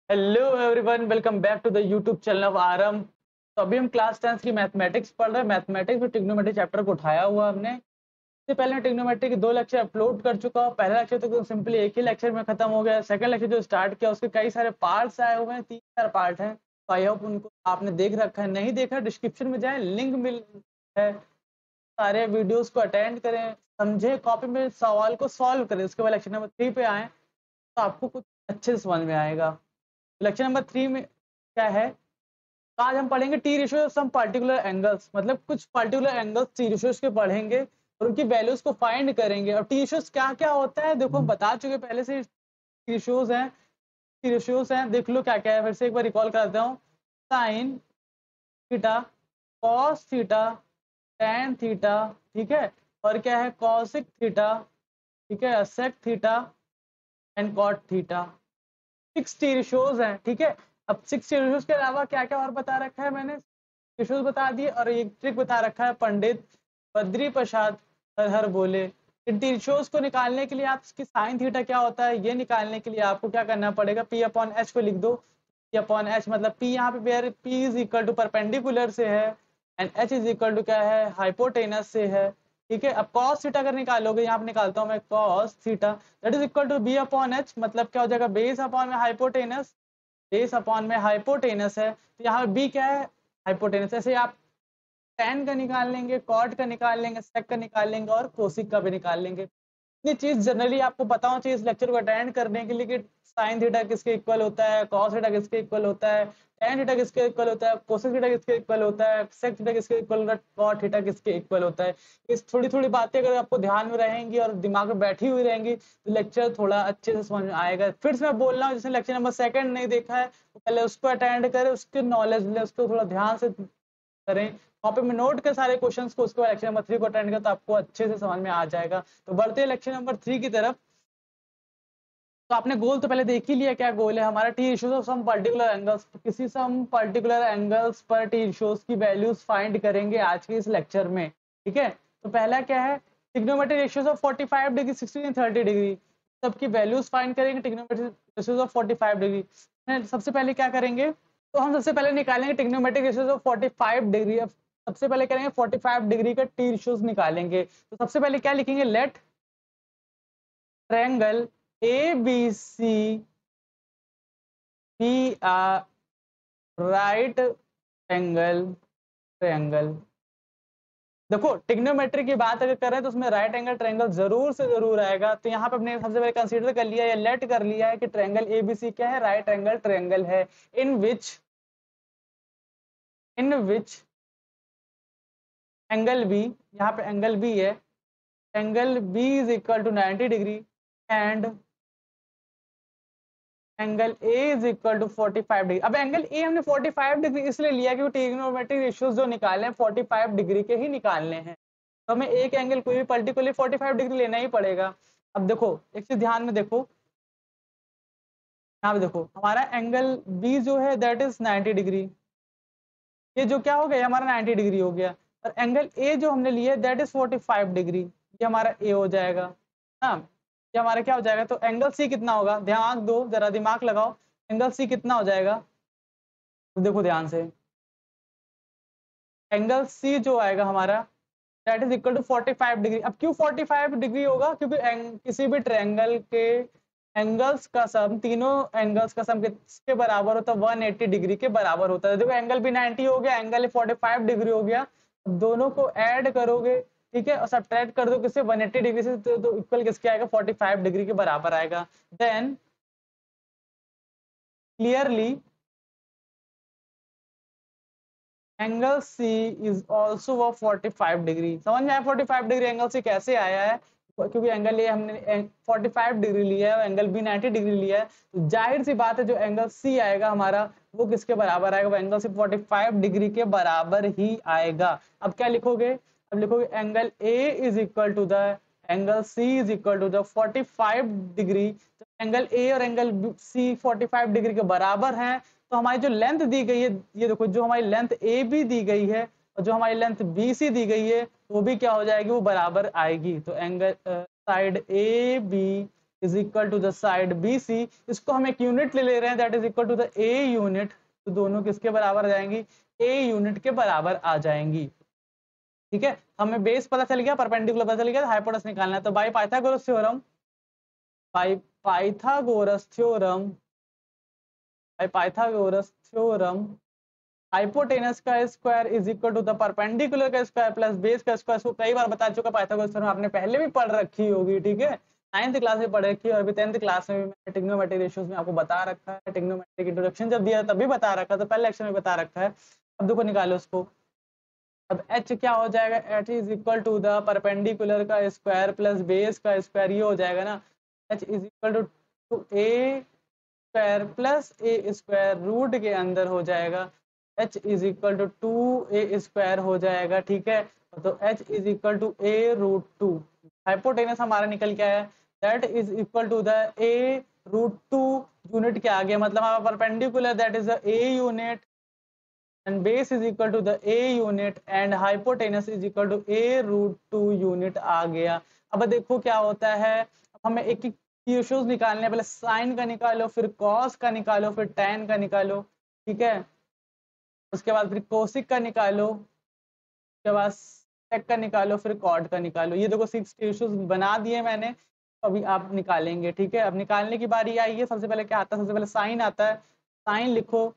Hello everyone, welcome back to the YouTube channel of Aaram. तो अभी हम क्लास 10 की मैथमेटिक्स पढ़ रहे हैं। मैथमेटिक्स में ट्रिग्नोमेट्री चैप्टर को उठाया हुआ हमने। इससे पहले मैं ट्रिग्नोमेट्री के 2 लेक्चर अपलोड कर चुका हूँ। पहला लेक्चर तो सिंपली एक ही लेक्चर में खत्म हो गया। सेकंड लेक्चर जो स्टार्ट किया उसके कई सारे पार्ट्स आए हुए हैं, 3-4 पार्ट हैं। तो आई होप उनको आपने देख रखा है। नहीं देखा, डिस्क्रिप्शन में जाए, लिंक मिल है। सारे वीडियोस को अटेंड करें, समझे, कॉपी में सवाल को सॉल्व करें। उसके बाद लेक्चर नंबर 3 पे आए तो आपको कुछ अच्छे से समझ में आएगा। लेक्चर नंबर 3 में क्या है, आज हम पढ़ेंगे T ratio some particular angles. मतलब कुछ पर्टिकुलर एंगल्स टी रेशियोज के पढ़ेंगे और उनकी वैल्यूज को फाइंड करेंगे। और टी रेशियोज क्या क्या होता है देखो, हम बता चुके पहले से। टी रेशियोज हैं, टी रेशियोज हैं, देख लो क्या क्या है। फिर से एक बार रिकॉल कराता हूँ। Sine theta, cos theta, tan theta, ठीक है। और क्या है, कॉसिक थीटा, ठीक है, sec theta and cot theta. 6 T ratios हैं, ठीक है। अब 6 टी रेशियोज के अलावा क्या क्या और बता रखा है मैंने, रेशियोज बता दिए और एक ट्रिक बता रखा है पंडित बद्री प्रसाद हर हर बोले। इन रेशियोज को निकालने के लिए आप इसकी साइन थीटा क्या होता है ये निकालने के लिए आपको क्या करना पड़ेगा, पी अपॉन एच को लिख दो। पी अपॉन एच मतलब पी यहाँ पे P is equal to perpendicular से है and H is equal to क्या है, हाइपोटेनस से है, ठीक है। अब कॉस थीटा अगर निकालोगे, यहाँ पे निकालता हूँ मैं, cos theta that is equal to B upon H, मतलब क्या हो जाएगा, बेस अपॉन में हाइपोटेनस। बेस अपॉन में हाइपोटेनस है तो यहाँ पे बी क्या है, हाइपोटेनस। ऐसे आप टेन का निकाल लेंगे, कॉट का निकाल लेंगे, सेक का निकाल लेंगे और कोसिक का भी निकाल लेंगे। इतनी चीज जनरली आपको पता होना चाहिए इस लेक्चर को अटेंड करने के लिए कि साइन थीटा किसके इक्वल होता है, कॉस थीटा किसके इक्वल होता है, टेन थीटा किसके इक्वल होता है, कोसिक थीटा किसके इक्वल होता है, सेक थीटा किसके इक्वल होता है, कॉट थीटा किसके इक्वल होता है। इस थोड़ी थोड़ी बातें अगर आपको ध्यान में रहेंगी और दिमाग में बैठी हुई रहेंगी तो लेक्चर थोड़ा अच्छे से समझ में आएगा। फिर से मैं बोल रहा हूँ, जिसने लेक्चर नंबर 2 नहीं देखा है तो पहले उसको अटेंड करें, उसके नॉलेज ले, उसको थोड़ा ध्यान से करें, कॉपी में नोट के सारे क्वेश्चंस को। उसके बाद लेक्चर नंबर 3 को अटेंड करें तो आपको अच्छे से समझ में आ जाएगा। तो बढ़ते हैं लेक्चर नंबर 3 की तरफ। तो आपने गोल तो पहले देख ही लिया, क्या गोल है हमारा, T ratios of some particular angles. किसी सम पर्टिकुलर एंगल्स पर टी रेशियोज की वैल्यूज फाइंड करेंगे आज के इस लेक्चर में, ठीक है। तो पहला क्या है, trigonometric ratios of 45 degree, 60 and 30 degree, सबकी वैल्यूज फाइंड करेंगे। ट्रिग्नोमेट्रिक रेशियोज ऑफ 45 डिग्री सबसे पहले क्या करेंगे, तो हम सबसे पहले निकालेंगे ट्रिग्नोमेट्रिक रेशियोज ऑफ 45 डिग्री। अब सबसे पहले करेंगे 45 डिग्री का टी रेशियोज निकालेंगे। तो सबसे पहले क्या लिखेंगे, let triangle ABC be a right angle triangle। देखो ट्रिग्नोमेट्री की बात अगर करें तो उसमें राइट एंगल ट्रायंगल जरूर से जरूर आएगा। तो यहाँ पे अपने सबसे पहले कंसीडर कर लिया या लेट कर लिया है कि ट्रायंगल ABC क्या है, राइट एंगल ट्रायंगल है। इन विच एंगल बी, यहाँ पे एंगल बी है, angle B is equal to 90 degree and angle A is equal to 45 degree. अब एंगल ए हमने 45 डिग्री इसलिए लिया क्योंकि ट्रिग्नोमेट्रिक रेशियोज जो निकाले हैं 45 डिग्री के ही निकालने हैं। तो हमें एक एंगल कोई भी पर्टिकुलर 45 डिग्री लेना ही पड़ेगा। अब देखो एक चीज ध्यान में देखो, यहाँ पे देखो हमारा एंगल बी जो है दैट इज 90 डिग्री। ये जो क्या हो गया, हमारा 90 डिग्री हो गया। और एंगल ए जो हमने लिया दैट इज 45 डिग्री, ये हमारा ए हो जाएगा। हाँ, ये हमारा क्या हो जाएगा, तो एंगल सी कितना होगा, ध्यान दो जरा, दिमाग लगाओ। एंगल सी कितना हो जाएगा, तो देखो ध्यान से, एंगल सी जो आएगा हमारा that is equal to 45 degree. अब क्यों 45 डिग्री होगा, क्योंकि किसी भी ट्रायंगल के एंगल्स का सम, तीनों एंगल्स का सम किसके बराबर होता है, 180 डिग्री के बराबर होता है। देखो एंगल भी 90 हो गया, एंगल 45 डिग्री हो गया। दोनों को ऐड करोगे, ठीक है, और सब्ट्रैक्ट कर दो किससे, 180 डिग्री से, तो इक्वल किसके आएगा, 45 डिग्री के बराबर आएगा। Then clearly angle C is also 45 degree. समझ में आया 45 डिग्री एंगल सी कैसे आया है, क्योंकि एंगल ए हमने 45 डिग्री लिया है, एंगल बी 90 डिग्री लिया है। तो जाहिर सी बात है जो एंगल सी आएगा हमारा वो किसके बराबर आएगा, वो एंगल सी 45 डिग्री के बराबर ही आएगा। अब क्या लिखोगे, अब लिखोगे angle A is equal to the angle C is equal to the 45 degree. Angle A और एंगल सी 45 डिग्री के बराबर हैं, तो हमारी जो लेंथ दी गई है, ये देखो जो हमारी लेंथ ए बी दी गई है और जो हमारी लेंथ बी सी दी गई है वो भी क्या हो जाएगी, वो बराबर आएगी। तो angle side A B is equal to the side BC, इसको हम एक यूनिट ले रहे हैं, that is equal to the A unit, तो दोनों किसके बराबर आ जाएंगी, A यूनिट के बराबर आ जाएंगी। ठीक है, हमें बेस पता चल गया, परपेंडिकुलर पता चल गया, हाइपोटेनस निकालना है। तो by Pythagoras theorem, by Pythagoras theorem, by Pythagoras theorem, hypotenuse का square is equal to the perpendicular का स्क्वायर प्लस बेस का स्क्वायर। इसको कई बार बता चुका पाइथागोरस थ्योरम, आपने पहले भी पढ़ रखी होगी। ठीक है, 9th क्लास में पढ़ रखी है, और अभी 10th क्लास में भी मैंने ट्रिग्नोमेट्री रेशियोज में आपको बता रखा है। ट्रिग्नोमेट्री इंट्रोडक्शन जब दिया तभी बता रखा, तो पहले लेक्चर में बता रखा है। अब देखो निकालो उसको। अब h क्या हो जाएगा, h is equal to the perpendicular का स्क्वायर प्लस बेस का स्क्वायर, ये हो जाएगा ना, h is equal to a square plus a square root के अंदर हो जाएगा, h is equal to 2a square हो जाएगा। ठीक है, तो h is equal to a root 2। Hypotenuse हमारा निकल के आया, that is equal to the a root 2 unit के आगे, मतलब हमारा perpendicular that is the a unit and base is equal to the a unit and hypotenuse is equal to a root 2 unit आ गया। अब देखो क्या होता है, हमें एक एक रेशियोज निकालने हैं, पहले साइन का निकालो, फिर कॉस का निकालो, फिर टैन का निकालो। ठीक है, उसके बाद फिर कोसिक का निकालो, उसके बाद सेक का निकालो, फिर कॉट का निकालो। ये देखो 6 रेशियोज बना दिए मैंने, अभी आप निकालेंगे। ठीक है, अब निकालने की बारी आई है। सबसे पहले क्या आता है, सबसे पहले साइन आता है, साइन लिखो।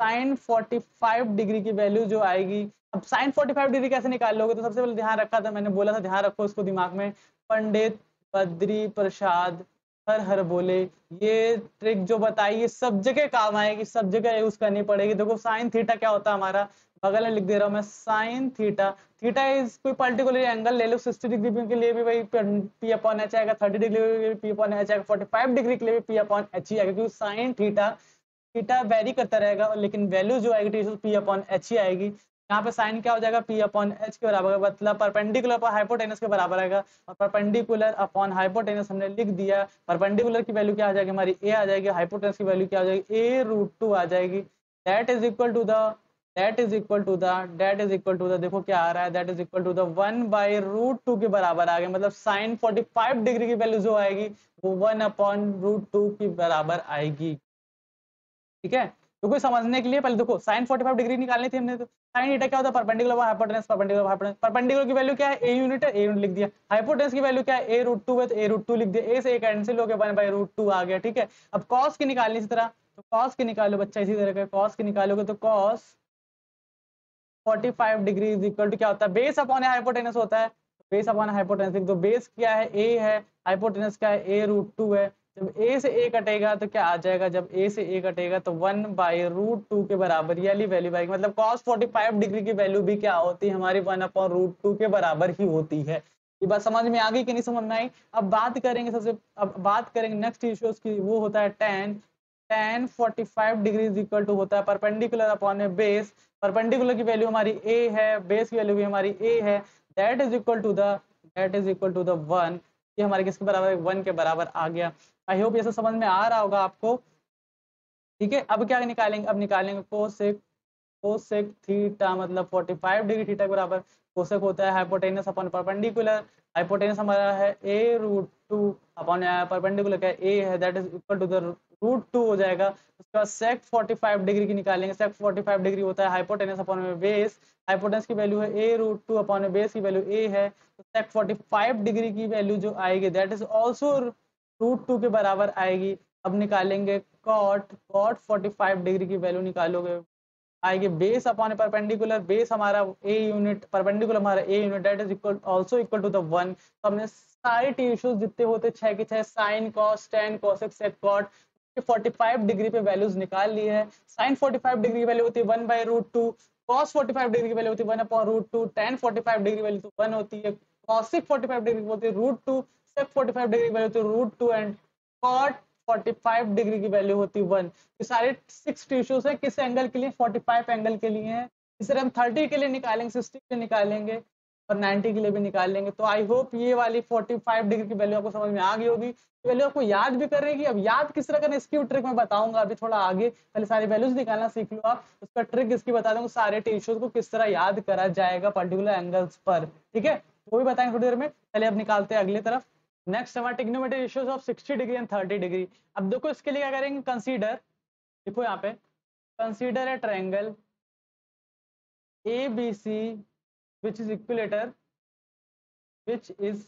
साइन 45 डिग्री की वैल्यू जो आएगी, अब साइन 45 डिग्री कैसे निकाल लोगे, तो सबसे पहले ध्यान रखा था, मैंने बोला था ध्यान रखो इसको दिमाग में, पंडित बद्री प्रसाद हर हर बोले, ये ट्रिक जो बताई ये सब जगह काम आएगी, सब जगह यूज करनी पड़ेगी। देखो साइन थीटा क्या होता है हमारा, बगल में लिख दे रहा हूँ मैं, साइन थीटा, थीटा इज कोई पर्टिकुलर एंगल ले लो, 60 डिग्री के लिए भी भाई पी अपॉन एच आएगा, 30 डिग्री के लिए पी अपॉन एच आएगा, 45 डिग्री के लिए भी पी अपॉन एच ही आएगा, क्योंकि साइन थीटा, थीटा वेरी करता रहेगा, लेकिन वैल्यू जो आएगी पी अपॉन एच ही आएगी। यहाँ पे साइन क्या हो जाएगा, पी अपॉन एच के बराबर, मतलब परपेंडिकुलर पर हाइपोटेनस के बराबर आएगा, और परपेंडिकुलर अपॉन हाइपोटेनस हमने लिख दिया। परपेंडिकुलर की वैल्यू क्या आ जाएगी हमारी, ए आ जाएगी, हाइपोटेनस की वैल्यू क्या आ जाएगी, ए रूट 2 आ जाएगी। That is equal to the, that is equal to the, that is equal to the, देखो क्या आ रहा है, that is equal to the 1 by root 2 के बराबर आ गया, मतलब साइन 45 डिग्री की वैल्यू जो आएगी वो 1 अपॉन रूट 2 के बराबर आएगी। ठीक है, तो कोई समझने के लिए पहले देखो साइन 45 डिग्री निकालनी थी हमने, तो साइन थीटा क्या होता है, परपेंडिकुलर हाइपोटेनस, परपेंडिकुलर की वैल्यू क्या है, ए यूनिट है, ए यूनिट लिख दिया। हाइपोटेनस की वैल्यू क्या है, ए रूट 2 है, तो ए रूट 2 लिख दिया, ए से ए कैंसिल हो गया, 1 बाय रूट 2 आ गया। ठीक है, अब कॉस की निकालनी इसी तरह, तो कॉस की निकालो बच्चा, इसी तरह का कॉस की निकालोगे तो cos 45 degree is equal to क्या होता है, बेस अपॉन हाइपोटेनस होता है, बेस अपॉन हाइपोटेनस, तो बेस क्या है, ए है, हाइपोटेनस क्या है, ए रूट 2 है। जब ए से ए कटेगा तो क्या आ जाएगा, जब ए से ए कटेगा तो 1 बाई रूट 2 के बराबर, ये वाली वैल्यू आएगी, मतलब cos 45 डिग्री की वैल्यू भी क्या होती है हमारी, 1 अपॉन रूट 2 के बराबर ही होती है। ये बात समझ में आ गई कि नहीं समझ में आई। अब बात करेंगे सबसे, अब बात करेंगे नेक्स्ट इश्यूज की, वो होता है tan, tan 45 degree is equal to होता है परपेंडिकुलर अपॉन बेस, परपेंडिकुलर की वैल्यू हमारी a है, बेस की वैल्यू भी हमारी a है, that is equal to the, that is equal to the 1, ये हमारे किसके बराबर है, 1 के बराबर आ गया। आई होप ये सब समझ में आ रहा होगा आपको। ठीक है, अब क्या निकालेंगे, अब निकालेंगे कोसेक, कोसेक थीटा, मतलब 45 डिग्री थीटा के बराबर, कोसेक होता है हाइपोटेनस अपॉन परपेंडिकुलर, हाइपोटेनस हमारा है a रूट 2 अपॉन परपेंडिकुलर क्या a है, that is equal to the root 2 हो जाएगा। उसके बाद सेक 45 डिग्री की निकालेंगे, सेक 45 डिग्री होता है हाइपोटेनस अपॉन बेस, हाइपोटेनस की वैल्यू है a रूट 2 अपॉन बेस की वैल्यू a है, तो सेक 45 डिग्री की वैल्यू जो आएगी दैट इज ऑल्सो रूट 2 के बराबर आएगी। अब निकालेंगे कॉट, कॉट 45 डिग्री की वैल्यू निकालोगे, आएगी बेस अपॉन परपेंडिकुलर, बेस हमारा ए यूनिट, परपेंडिकुलर हमारा a unit, that is equal also equal to the 1। तो हमने सारे टी इश्यूज जितने होते 6 के 6, sine cos tan cosec sec cot 45 degree पे वैल्यूज निकाल ली है। साइन 45 डिग्री की वैल्यू होती है 1 बाय रूट 2, कॉस 45 डिग्री की वैल्यू होती है 1 upon root 2, tan 45 degree value तो 1 होती है, कॉसिक 45 डिग्री होती है रूट 2, सेक 45 डिग्री वैल्यू होती है रूट 2 एंड कॉट 45 डिग्री की वैल्यू होती है 1। ये सारे 6 टिश्यूज है, किस एंगल के लिए, 45 एंगल के लिए है। इसे हम 30 के लिए निकालेंगे, 60 के लिए निकालेंगे और 90 के लिए भी निकालेंगे। तो आई होप ये वाली 45 डिग्री की वैल्यू आपको समझ में आ गई होगी, वैल्यू आपको याद भी करेगी। अब याद किस तरह करना इसकी ट्रिक मैं बताऊंगा अभी थोड़ा आगे, पहले सारी वैल्यूज निकालना सीख लो आप, उसका ट्रिक इसकी बता दूंगा, सारे टिश्यूज को किस तरह याद करा जाएगा पर्टिकुलर एंगल्स पर। ठीक है, वो भी बताएंगे थोड़ी देर में, पहले अब निकालते हैं अगली तरफ। नेक्स्ट हमारा trigonometric ratios of 60 degree and 30 degree. अब देखो इसके लिए क्या करेंगे, कंसीडर, देखो यहाँ पे consider a triangle ABC which is equilateral, which is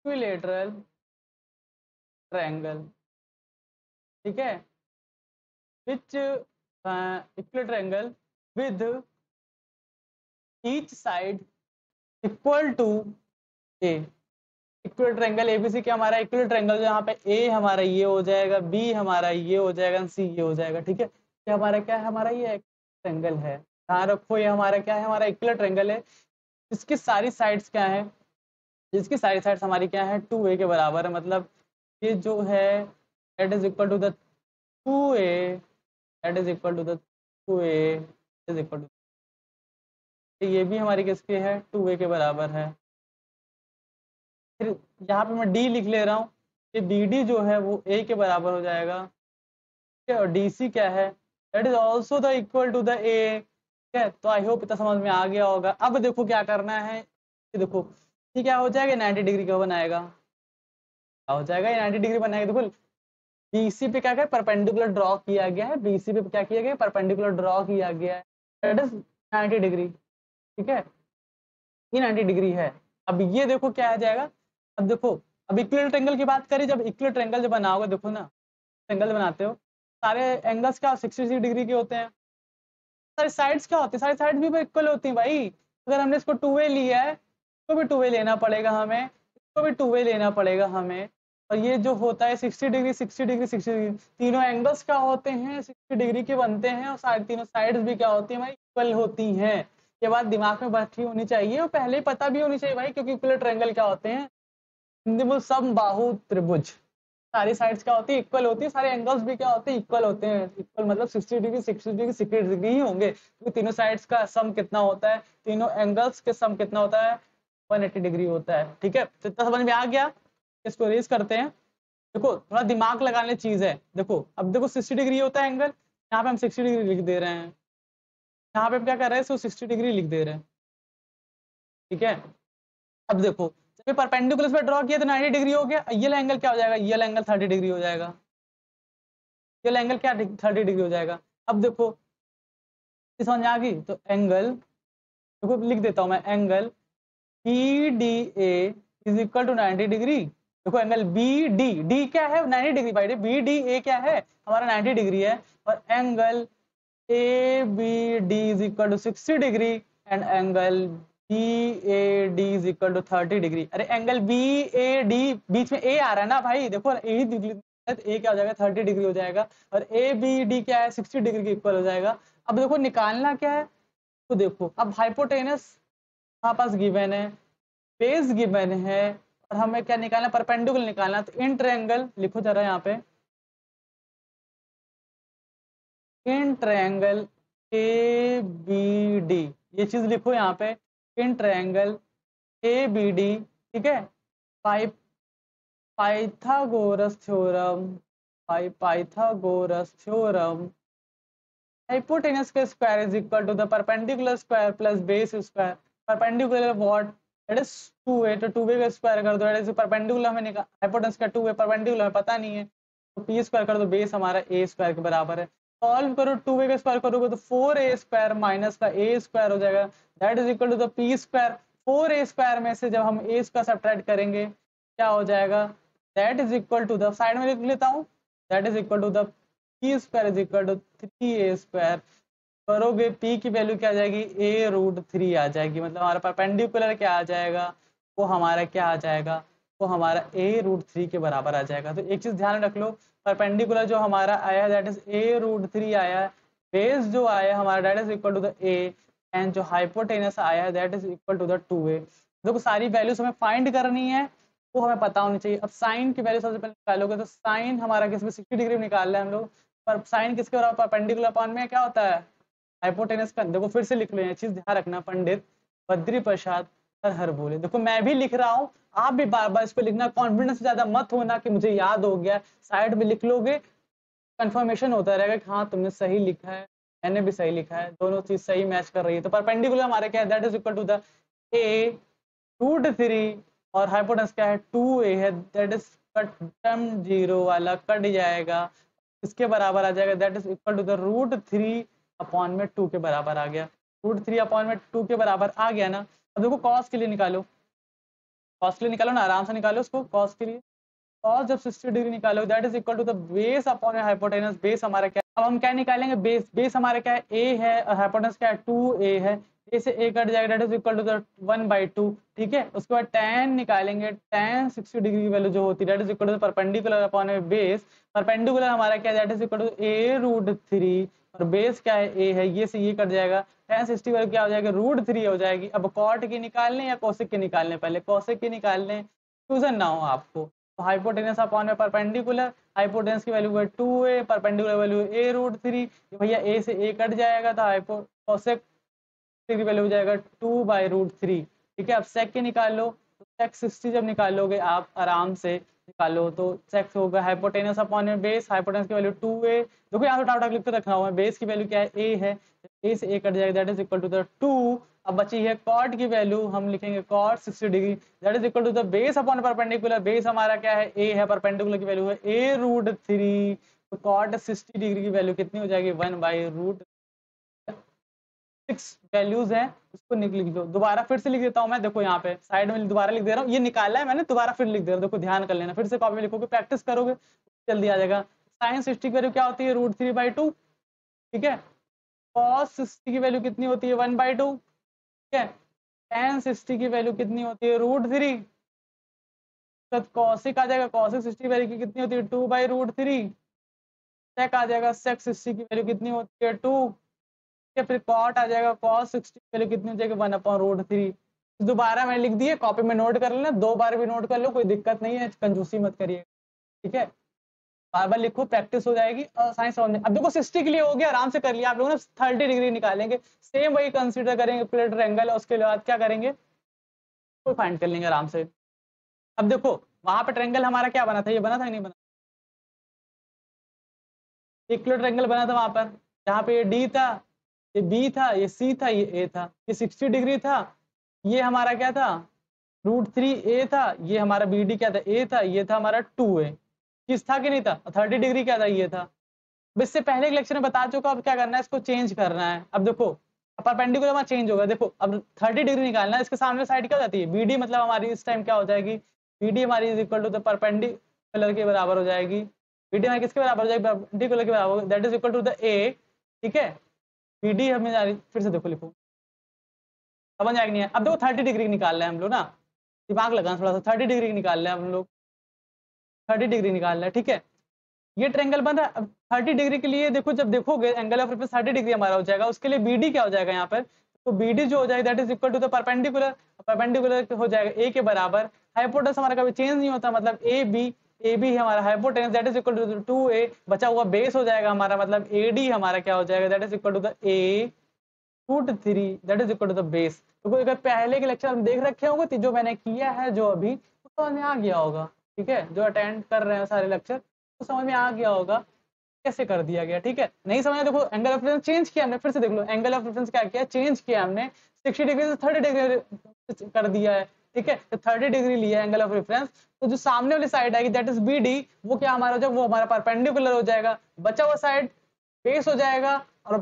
equilateral triangle, ठीक है, which equilateral triangle with each side equal to A। Equal triangle ABC क्या हमारा इक्वल ट्रायंगल, जहाँ पे ए हमारा ये हो जाएगा, बी हमारा ये हो जाएगा, सी ये हो जाएगा, ठीक है। ये हमारा क्या है, हमारा ये ट्रायंगल है, ध्यान रखो, ये हमारा क्या है, हमारा इक्वल ट्रायंगल है। इसकी सारी साइड्स क्या है, जिसकी सारी साइड्स हमारी क्या है, 2a के बराबर है। मतलब ये जो है that is equal to the 2a, that is equal to the 2a is equal to, ये भी हमारी किसकी है, 2a के बराबर है। फिर यहाँ पे मैं डी लिख ले रहा हूँ कि बी डी जो है वो ए के बराबर हो जाएगा, और डी सी क्या है, that is also the equal to the A, ठीक है। तो आई होप इतना समझ में आ गया होगा। अब देखो क्या करना है, ये देखो ये क्या हो जाएगा, 90 डिग्री का बनाएगा, क्या हो जाएगा, ये 90 डिग्री बनाएगा। देखो बीसी पे क्या क्या परपेंडिकुलर ड्रॉ किया गया है, बीसी पे क्या किया गया, परपेंडिकुलर ड्रॉ किया गया है, दैट इज 90 डिग्री, ठीक है, ये 90 डिग्री है। अब ये देखो क्या आ जाएगा, अब देखो अब इक्वल ट्रायंगल की बात करें, जब इक्वल ट्रायंगल जब बनाओगे, देखो ना ट्रायंगल बनाते हो, सारे एंगल्स क्या 60 डिग्री के होते हैं, सारी साइड्स क्या होती है, सारी साइड भी इक्वल होती है भाई। अगर हमने इसको 2a लिया है, इसको भी 2a लेना पड़ेगा हमें, इसको भी 2a लेना पड़ेगा हमें। और ये जो होता है 60 डिग्री 60 डिग्री 60 डिग्री, तीनों एंगल्स क्या होते हैं, 60 डिग्री के बनते हैं, और सारी तीनों साइड्स भी क्या होती है भाई, इक्वल होती हैं। ये बात दिमाग में बैठी होनी चाहिए और पहले ही पता भी होनी चाहिए भाई, क्योंकि इक्वल ट्रायंगल क्या होते हैं, हिंदी में समबाहु त्रिभुज, सारी साइड्स क्या होती है, इक्वल होती है, सारे एंगल्स भी क्या होते हैं, इक्वल होते हैं। इक्वल मतलब 60 डिग्री 60 डिग्री 60 डिग्री ही होंगे, क्योंकि तीनों साइड्स का सम कितना होता है, तीनों एंगल्स के सम कितना होता है, 180 डिग्री होता है, ठीक है। तो इतना समझ में आ गया, इसको रेज करते हैं। देखो थोड़ा दिमाग लगाने चीज है, देखो अब देखो 60 डिग्री होता है एंगल, यहाँ पे हम 60 डिग्री लिख दे रहे हैं, यहाँ पे हम क्या कर रहे हैं, इसको 60 डिग्री लिख दे रहे हैं, ठीक है। अब देखो जब परपेंडिकुलर पे ड्रॉ किया तो 90 डिग्री हो गया, ये एंगल क्या हो जाएगा, ये एंगल 30 डिग्री हो जाएगा, ये एंगल क्या 30 डिग्री हो जाएगा। अब देखो समझ आ गई, तो एंगल देखो लिख देता हूं मैं, angle B D A is equal to 90 degree. देखो एंगल बी डी, डी क्या है 90 degree by, B D A क्या है हमारा 90 डिग्री है, और angle A B D is equal to 60 degree, and angle B A D is equal to 30 degree. अरे angle B A D, बीच में ए आ रहा है ना भाई, देखो ए ए क्या हो जाएगा 30 डिग्री हो जाएगा, और ए बी डी क्या है 60 डिग्री के इक्वल हो जाएगा। अब देखो निकालना क्या है, तो देखो अब हाइपोटेनस हमारे पास गिवन है, बेस गिवन है, और हमें क्या निकालना, परपेंडिकुलर निकालना। तो इन ट्रायंगल लिखो जरा यहाँ पे, in triangle A B D, ये चीज लिखो यहाँ पे, in triangle A B D, ठीक है, Pythagoras theorem, Pythagoras theorem, hypotenuse का square is equal to the perpendicular square plus base square. Perpendicular what, that is 2a, तो 2a का स्क्वायर कर दो, दैट इज परपेंडिकुलर हमें निकाल, हाइपोटेनस का 2a, परपेंडिकुलर हमें पता नहीं है, तो p स्क्वायर कर दो, बेस हमारा a स्क्वायर के बराबर है। सॉल्व करो, 2a का स्क्वायर करोगे तो 4a स्क्वायर माइनस का a स्क्वायर हो जाएगा, that is equal to the p square. 4a square में से जब हम a स्क्वायर सब्ट्रैक्ट करेंगे क्या हो जाएगा, that is equal to the, side में लिख लेता हूँ, that is equal to the p square is equal to 3a square. करोगे p की वैल्यू क्या आ जाएगी, a√3 आ जाएगी, मतलब हमारा परपेंडिकुलर क्या आ जाएगा, वो हमारा क्या आ जाएगा, वो हमारा a√3 के बराबर आ जाएगा। तो एक चीज ध्यान रख लो, परपेंडिकुलर जो हमारा आया है दैट इज a√3 आया है, बेस जो आया हमारा that is equal to the a, and जो हाइपोटेनस आया है that is equal to the 2a। देखो सारी वैल्यूज हमें फाइंड करनी है, वो हमें पता होनी चाहिए। अब साइन की वैल्यू सबसे पहले निकालोगे, तो साइन हमारा किसमें 60 डिग्री में निकाल रहे हैं हम लोग, पर साइन किसके बराबर, परपेंडिकुलर अपॉन में क्या होता है, हाइपोटेनस का। देखो फिर से लिख लो, ये चीज ध्यान रखना, पंडित बद्री प्रसाद हर हर बोले। देखो मैं भी लिख रहा हूँ, आप भी बार बार इसको लिखना, कॉन्फिडेंस ज्यादा मत होना कि मुझे याद हो गया, साइड में लिख लोगे, कंफर्मेशन होता रहेगा कि हाँ तुमने सही लिखा है, मैंने भी सही लिखा है, दोनों चीज सही मैच कर रही है। तो परपेंडिकुलर हमारे क्या है, that is equal to the a√3 और हाइपोटेनस क्या है 2a है, दैट इज कट टर्म 0 वाला कट जाएगा, इसके बराबर आ जाएगा, that is equal to the √3/2 के बराबर आ गया। √3/2 के बराबर आ गया ना। अब देखो कॉस के लिए निकालो, कॉस के लिए निकालो ना, आराम से निकालो उसको। कॉस के लिए कॉस जब 60 डिग्री निकालो, that is equal to the base upon hypotenuse. Base हमारा क्या है, अब हम क्या निकालेंगे, बेस। बेस हमारा क्या है, a है, और हाइपोटेनस क्या है 2a है। a से a कट जाएगा, that is equal to the 1/2। ठीक है, उसके बाद tan निकालेंगे, tan 60 डिग्री की वैल्यू जो होती है, that is equal to the perpendicular upon base. Perpendicular हमारा क्या है, that is equal to a√3, और बेस क्या है a है, ये से ये कट जाएगा, tan 60 वैल्यू क्या हो जाएगी, √3 हो जाएगी। अब कॉट की निकालने या कोसेक की निकालने, पहले कोसेक की निकालने, कंफ्यूजन ना हो आपको। तो हाइपोटेनस अपॉन में परपेंडिकुलर, हाइपोटेनस की वैल्यू है 2a, परपेंडिकुलर वैल्यू a√3, भैया a से a कट जाएगा, तो हाइपो कोसेक की वैल्यू हो जाएगा 2/√3। ठीक है, अब सेक के निकाल लो, तो सेक 60 जब निकालोगे आप आराम से निकालो, तो सेक होगा हाइपोटेनस अपॉन में बेस, हाइपोटेनस की वैल्यू 2a। देखो यहाँ पे टाटा लिख के रखना हुआ है, बेस की वैल्यू क्या है a है, a से a कट जाएगा, that is equal to the 2। अब बची है कॉट की वैल्यू, हम लिखेंगे cot 60 degree, that is equal to the base upon perpendicular. Base हमारा क्या है a है, परपेंडिकुलर की वैल्यू है a√3, तो कॉट 60 डिग्री की वैल्यू कितनी हो जाएगी, 1/√6 वैल्यूज हैं, उसको लिख दो। दोबारा फिर से लिख देता हूँ मैं, देखो यहाँ पे साइड में दोबारा लिख दे रहा हूँ, ये निकाला है मैंने, दोबारा फिर लिख दे रहा हूँ, देखो ध्यान कर लेना, फिर से कॉपी में लिखोगे, प्रैक्टिस करोगे जल्दी आ जाएगा। साइन 60 की वैल्यू क्या होती है, √3/2। ठीक है, कॉस 60 की वैल्यू कितनी होती है, 1/2। ठीक है, tan 60 की वैल्यू कितनी होती है, √3। तो कॉसिक आ जाएगा, कॉसिक 60 की वैल्यू कितनी होती है, 2/√3। सेक आ जाएगा, सेक 60 की वैल्यू कितनी होती है, 2। ठीक है, फिर कॉट आ जाएगा, कॉस 60 की वैल्यू कितनी हो जाएगी, 1/√3। दोबारा मैंने लिख दिए, कॉपी में नोट कर लेना, 2 बार भी नोट कर लो, कोई दिक्कत नहीं है, कंजूसी मत करिए। ठीक है, बार बार लिखो, प्रैक्टिस हो जाएगी और साइंस समझ। अब देखो 60 के लिए हो गया, आराम से कर लिया आप लोगों ने। 30 डिग्री निकालेंगे, सेम वही कंसीडर करेंगे प्लेट ट्रायंगल, और उसके बाद क्या करेंगे, कोई फाइंड कर लेंगे आराम से। अब देखो वहां पे ट्रायंगल हमारा क्या बना था, ये बना था नहीं बना, इक्वल ट्रायंगल बना था वहां पर, जहाँ पे ये डी था, ये बी था, ये सी था, ये ए था, ये 60 डिग्री था, ये हमारा क्या था, √3a था, ये हमारा बी डी क्या था, ए था, ये था हमारा 2a। किस था कि नहीं था, 30 डिग्री क्या था, ये था। अब इससे पहले के लेक्चर में बता चुका, अब क्या करना है, इसको चेंज करना है। अब देखो परपेंडिकुलर में चेंज होगा, देखो अब 30 डिग्री निकालना है, इसके सामने साइड क्या हो जाती है, बीडी, मतलब हमारी इस टाइम क्या हो जाएगी, बीडी हमारी is equal to the perpendicular के बराबर हो जाएगी। बीडी हमारी किसके बराबर हो जाएगी, परपेंडिकुलर के बराबर, that is equal to the A. ठीक है, बीडी हमें जा रही, फिर से देखो लिखो, समझ आएगी नहीं है। अब देखो 30 डिग्री निकाल रहे हैं हम लोग ना, दिमाग लगाना थोड़ा सा, 30 डिग्री निकाल रहे हैं हम लोग, 30 डिग्री निकाल रहे हैं। ठीक है, ये ट्रायंगल बन रहा है। अब 30 डिग्री के लिए देखो, जब देखोगे एंगल ऑफ रेफरेंस 30 डिग्री हमारा हो जाएगा, उसके लिए बीडी क्या हो जाएगा यहाँ पर, तो बीडी जो हो जाएगा that is equal to the perpendicular, perpendicular हो जाएगा ए के बराबर। हाइपोटेनस हमारा कभी चेंज नहीं होता, मतलब ए बी हमारा hypotenuse that is equal to 2a, बचा हुआ बेस हो जाएगा हमारा, मतलब ए डी हमारा क्या हो जाएगा, that is equal to the a√3, that is equal to the base. तो अगर पहले के लेक्चर हम देख रखे होंगे, तो जो मैंने किया है जो अभी, तो समझ में आ गया होगा। ठीक है, जो अटेंड कर रहे हैं सारे लेक्चर, तो समझ में आ गया होगा कैसे कर दिया गया। ठीक है, नहीं समझ, देखो एंगल ऑफ रेफरेंस चेंज किया हमने, फिर से देख लो, एंगल ऑफ रेफरेंस क्या किया, चेंज किया हमने, 60 डिग्री से 30 डिग्री कर दिया है। ठीक है, तो 30 डिग्री लिया एंगल ऑफ रेफरेंस, तो जो सामने वाली साइड आएगी दैट इज बी डी, वो क्या हमारा हो जाएगा, वो हमारा परपेंडिकुलर हो जाएगा, बचा हुआ साइड बेस हो जाएगा। और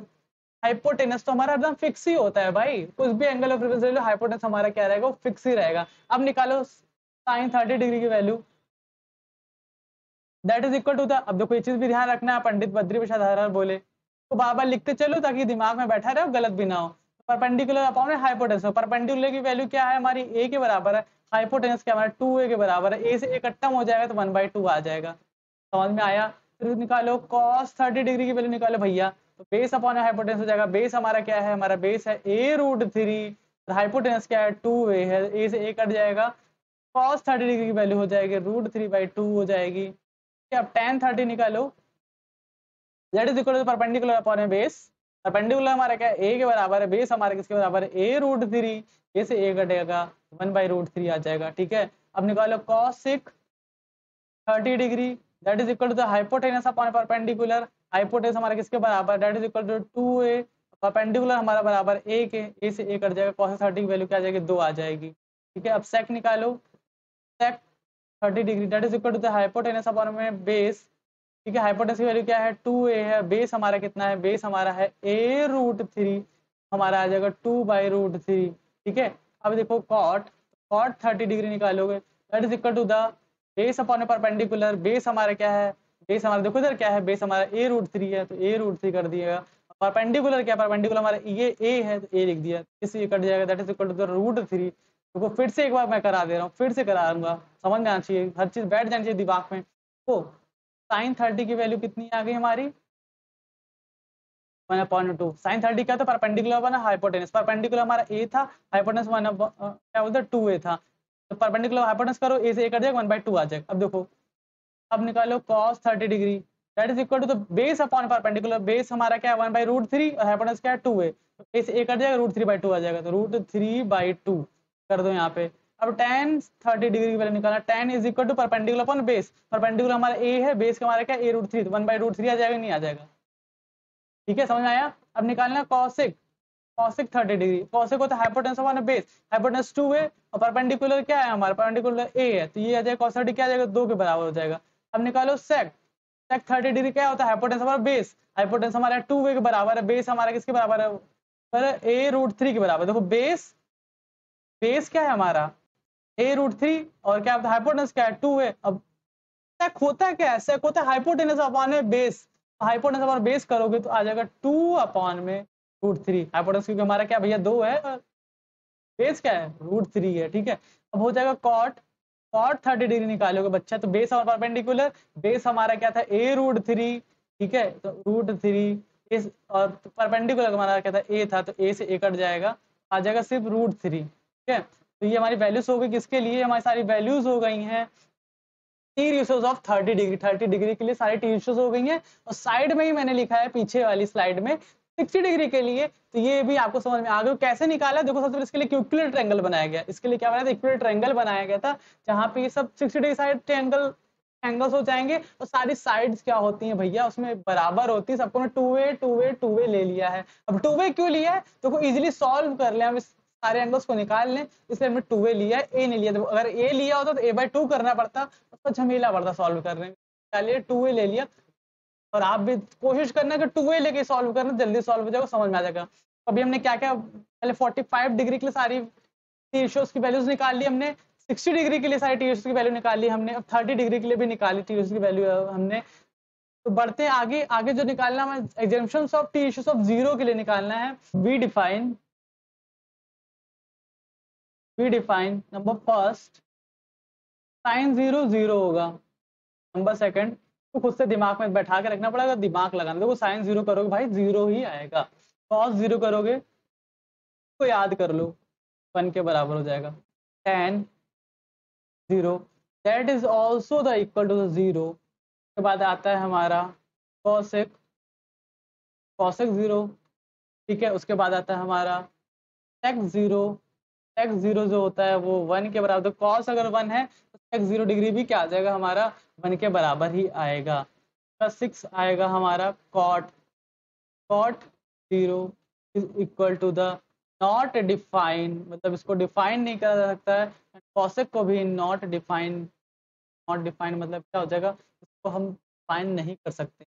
हाइपोटेनस तो हमारा एकदम फिक्स ही होता है भाई, कुछ भी एंगल ऑफ रेफरेंस ले लो, हाइपोटेनस हमारा क्या रहेगा, वो फिक्स ही रहेगा। अब निकालो साइन 30 डिग्री की value, that is equal to the, अब देखो ये चीज भी ध्यान रखना है, पंडित बद्री प्रसाद हर बोले तो बार बार लिखते चलो, ताकि दिमाग में बैठा रहे, गलत भी ना हो। परपेंडिकुलर अपॉन हाइपोटेनस, परपेंडिकुलर की वैल्यू क्या है हमारी, ए के बराबर है, हाइपोटेनस क्या हमारा 2a के बराबर है, ए से ए कट्टम हो जाएगा, तो 1/2 आ जाएगा। समझ में आया। फिर निकालो cos 30 डिग्री की वैल्यू निकालो भैया, तो बेस अपॉन हाइपोटेनस हो जाएगा, बेस हमारा क्या है, हमारा बेस है a√3, हाइपोटेनस क्या है 2a है, ए से ए कट जाएगा, cos 30 डिग्री की वैल्यू हो जाएगी √3/2 हो जाएगी। अब tan 30 निकालो, that is equal to perpendicular upon base, perpendicular हमारा क्या है a के बराबर है, बेस हमारे किसके बराबर है, a√3, ए से a कटेगा, 1/√3 आ जाएगा। ठीक है, अब निकालो cos 30 degree, that is equal to the hypotenuse upon perpendicular, hypotenuse हमारा किसके बराबर, that is equal to 2a, perpendicular हमारा बराबर a के, a से a कट जाएगा, cos 30 की वैल्यू क्या आ जाएगी, 2 आ जाएगी। ठीक है, अब सेक निकालो, sec 30 degree that is equal to the hypotenuse upon में बेस। ठीक है, हाइपोटेनस की वैल्यू क्या है 2a है, बेस हमारा कितना है, बेस हमारा है a√3, हमारा आ जाएगा 2/√3। ठीक है, अब देखो कॉट 30 डिग्री निकालोगे that is equal to the base upon perpendicular. Base हमारा क्या है, बेस हमारा देखो इधर क्या है, बेस हमारा a√3 है तो a√3 कर दिएगा। परपेंडिकुलर क्या है, परपेंडिकुलर हमारा ये a है तो a लिख दिया, इससे कट जाएगा that is equal to the √3। देखो फिर से एक बार मैं करा दे रहा हूँ, फिर से कराऊंगा, समझ में आना चाहिए, हर चीज बैठ जानी चाहिए दिमाग में। तो साइन 30 की वैल्यू कितनी आ गई हमारी 1/2। साइन 30 क्या था, परपेंडिकुलर बना हाइपोटेनस, परपेंडिकुलर हमारा a था, हाइपोटेनस क्या बोलते हैं 2a था, तो परपेंडिकुलर हाइपोटेनस करो a से a कट जाएगा 1/2 आ जाएगा। अब देखो अब निकालो cos 30 degree that is equal to the base upon perpendicular. Base हमारा क्या है 1/√3 और हाइपोटेनस क्या है 2a, तो a से a कट जाएगा √3/2 आ जाएगा, तो √3/2 कर दो यहाँ पे। अब tan 30 डिग्री की वैल्यू निकालना, tan is equal to perpendicular upon base, perpendicular हमारा a है, बेस का हमारा क्या a√3, तो 1/√3 आ जाएगा, नहीं आ जाएगा। ठीक है, समझ में आया। अब निकालना कॉसिक 30 डिग्री, कॉसिक होता है hypotenuse upon base, hypotenuse 2a और परपेंडिकुलर क्या है हमारा, परपेंडिकुलर a है, तो ये आ जाएगा cos 30 क्या आ जाएगा 2 के बराबर हो जाएगा। अब निकालो सेक 30 डिग्री क्या होता है, हाइपोटेनस हमारा बेस, हाइपोटेनस हमारा 2a के बराबर है, बेस हमारा किसके बराबर है, a√3 के बराबर। देखो बेस बेस क्या है हमारा a√3 और क्या होता है हाइपोटेनस क्या है 2a। अब सेक होता है क्या है, सेक होता है हाइपोटेनस अपॉन में बेस, हाइपोटेनस अपॉन बेस करोगे तो आ जाएगा 2/√3। हाइपोटेनस क्योंकि हमारा क्या भैया 2 है, बेस क्या है √3 है। ठीक है, अब हो जाएगा कॉट 30 डिग्री निकालोगे बच्चा, तो बेस और परपेंडिकुलर, बेस हमारा क्या था a√3, ठीक है, तो √3 इस और परपेंडिकुलर हमारा क्या था a था, तो a से a कट जाएगा, आ जाएगा सिर्फ √3। ठीक है, तो ये हमारी वैल्यूज हो गई, किसके लिए हमारी सारी वैल्यूज हो गई हैं T ratios of 30 degree, 30 degree के लिए सारी टी रेशियोज हो गई हैं। और साइड में ही मैंने लिखा है पीछे वाली स्लाइड में 60 डिग्री के लिए, तो ये भी आपको समझ में आ गया कैसे निकाला। देखो सबसे पहले इसके लिए इक्विलेटरल ट्रायंगल बनाया गया, इसके लिए क्या बनाया था इक्विलेटरल ट्रायंगल बनाया गया था, जहां पे ये सब 60 डिग्री साइड ट्रायंगल एंगल्स हो जाएंगे और सारी साइड्स क्या होती हैं भैया उसमें बराबर होती है, सबको 2a ले लिया है। अब 2a क्यों लिया है, तो इजिली सॉल्व कर ले, हम इस सारे एंगल्स को निकाल लें, इसलिए हमने 2a लिया है, a नहीं लिया। तो अगर a लिया होता तो a/2 करना पड़ता, उसका झमेला पड़ता सॉल्व करने में, चलिए 2a ले लिया। और आप भी कोशिश करना कि 2a लेके सॉल्व करना, जल्दी सॉल्व हो जाएगा, समझ में आ जाएगा। अभी हमने क्या क्या पहले 45 डिग्री के लिए सारी टी रेशियोज की वैल्यूज निकाल ली हमने, 60 डिग्री के लिए सारी टी रेशियोज की वैल्यू निकाल ली हमने, अब 30 डिग्री के लिए भी निकाली टी रेशियोज की वैल्यू हमने। तो बढ़ते हैं आगे, आगे जो निकालना है exemptions of T ratios of zero के लिए निकालना है। We define number first sine 0 0 होगा, नंबर सेकंड तो खुद से दिमाग में बैठा के रखना पड़ेगा, दिमाग लगाना। देखो साइन 0 करोगे भाई 0 ही आएगा, कॉस 0 करोगे तो याद कर लो 1 के बराबर हो जाएगा, tan 0 that is also the equal to the 0। के बाद आता है हमारा cosec 0, ठीक है, उसके बाद आता है हमारा sec 0, sec 0 जो होता है वो 1 के बराबर, तो cos अगर 1 है तो sec 0 डिग्री भी क्या आ जाएगा हमारा 1 के बराबर ही आएगा। प्लस 6 आएगा हमारा cot 0 is equal to the not define, मतलब इसको डिफाइन नहीं करा जा सकता है, cosec को भी नॉट डिफाइन मतलब क्या हो जाएगा, इसको हम डिफाइन नहीं कर सकते।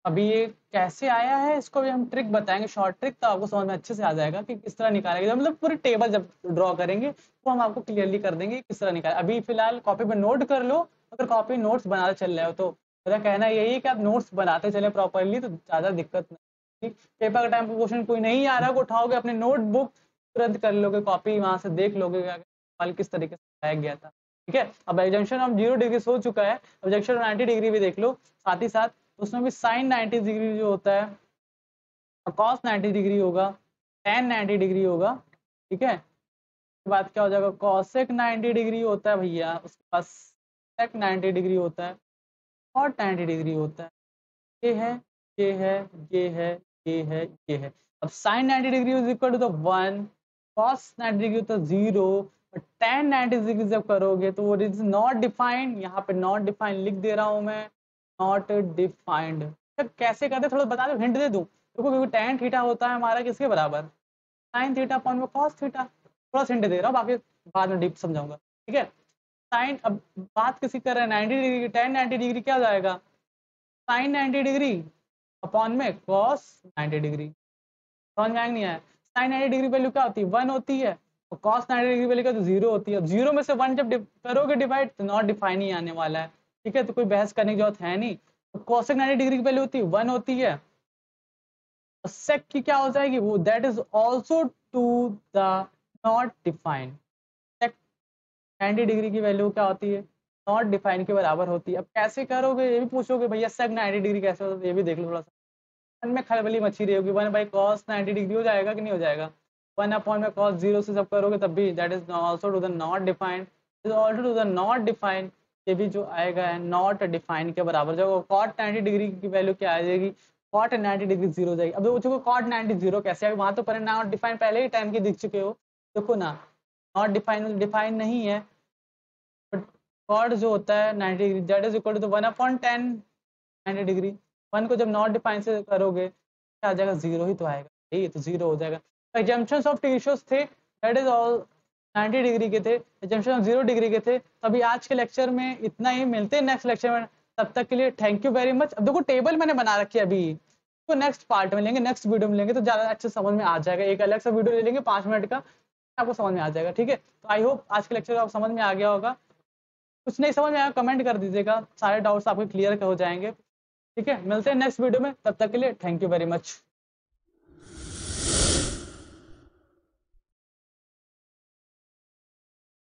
अभी ये कैसे आया है इसको भी हम ट्रिक बताएंगे, शॉर्ट ट्रिक, तो आपको समझ में अच्छे से आ जाएगा कि किस तरह निकालेंगे, मतलब पूरी टेबल जब ड्रॉ करेंगे वो हम आपको क्लियरली कर देंगे किस तरह निकाले। अभी फिलहाल कॉपी पे नोट कर लो, अगर कॉपी नोट्स बनाते चल रहे हो तो मेरा कहना यही है कि आप नोट्स बनाते चले प्रॉपरली, तो ज़्यादा दिक्कत नहीं। पेपर का टाइम पर क्वेश्चन कोई नहीं आ रहा है, उठाओगे अपने नोटबुक तुरंत कर लोगे, कॉपी वहाँ से देख लोगे सवाल किस तरीके से बनाया गया था। ठीक है, अब एग्जाम्पशन हम 0 डिग्री हो चुका है, एग्जाम्पशन 90 डिग्री भी देख लो साथ ही साथ, उसमें भी साइन 90 डिग्री जो होता है, कॉस 90 डिग्री होगा, tan 90 डिग्री होगा। ठीक है, उसके बाद क्या हो जाएगा कॉसेक 90 डिग्री होता है भैया, उसके पास सेक 90 डिग्री होता है और 90 डिग्री होता है। ये है ये है ये है ये है ये है। अब sine 90 degree is equal to the 1, cos 90 degree होता है 0 और tan 90 डिग्री जब करोगे तो वो इज नॉट डिफाइंड, यहाँ पे नॉट डिफाइंड लिख दे रहा हूँ मैं, नॉट डिफाइंड। कैसे करते थोड़ा बता दो, हिंट दे दूं, देखो क्योंकि tan थीटा होता है हमारा किसके बराबर, sin थीटा अपॉन में cos थीटा, थोड़ा सा हिंट दे रहा हूँ, बाकी बाद में डीप समझाऊंगा। ठीक है। साइन, अब बात किसी कर रहे हैं 90 डिग्री की, tan 90 डिग्री क्या हो जाएगा, साइन 90 डिग्री अपॉन में कॉस 90 डिग्री। समझ में आया नहीं आया? साइन 90 डिग्री वैल्यू क्या होती है, 1 होती है, और कॉस 90 डिग्री वैल्यू क्या तो 0 होती है। 0 में से 1 जब करोगे डिवाइड तो नॉट डिफाइन ही आने वाला है, ठीक है, तो कोई बहस करने की जरूरत है नहीं। तो कॉसेक 90 डिग्री की वैल्यू होती है 1 होती है, और सेक की क्या हो जाएगी वो, that is also to the not defined. Sec 90 degree की वैल्यू क्या होती है, नॉट डिफाइन के बराबर होती है। अब कैसे करोगे ये भी पूछोगे भैया, सेक 90 डिग्री कैसे होता है, ये भी देख लो थोड़ा सा, मन में खलबली मची रही होगी। 1 बाई कॉस 90 डिग्री हो जाएगा कि नहीं हो जाएगा, 1 अपॉन में कॉस 0 से सब करोगे तब भी that is also to the not defined, is also to the not defined, ये भी जो आएगा है नॉट डिफाइंड के बराबर। जब कॉट 90 डिग्री की वैल्यू क्या आ जाएगी, कॉट 90 डिग्री 0 हो जाएगी। अब देखो कॉट 90 0 कैसे आएगा, वहां तो पर नॉट डिफाइंड पहले ही टाइम की दिख चुके हो, देखो ना, नॉट डिफाइंड डिफाइंड नहीं है, बट कॉट जो होता है 90 degree that is equal to 1 upon 10 90 degree. 1 को जब नॉट डिफाइन से करोगे क्या आ जाएगा, 0 ही तो आएगा, ये तो 0 हो जाएगा। एजम्पशंस ऑफ रेशियोज थे दैट इज ऑल 90 डिग्री के थे, एजम्पशन ऑफ 0 डिग्री के थे। तभी आज के लेक्चर में इतना ही, मिलते हैं नेक्स्ट लेक्चर में, तब तक के लिए थैंक यू वेरी मच। अब देखो टेबल मैंने बना रखी है अभी, तो नेक्स्ट पार्ट में लेंगे, नेक्स्ट वीडियो में लेंगे तो ज़्यादा अच्छे समझ में आ जाएगा, एक अलग सा वीडियो ले लेंगे 5 मिनट का, आपको समझ में आ जाएगा, ठीक है। तो आई होप आज के लेक्चर आपको समझ में आ गया होगा। कुछ नहीं समझ में आया कमेंट कर दीजिएगा, सारे डाउट्स आपके क्लियर हो जाएंगे, ठीक है। मिलते हैं नेक्स्ट वीडियो में, तब तक के लिए थैंक यू वेरी मच।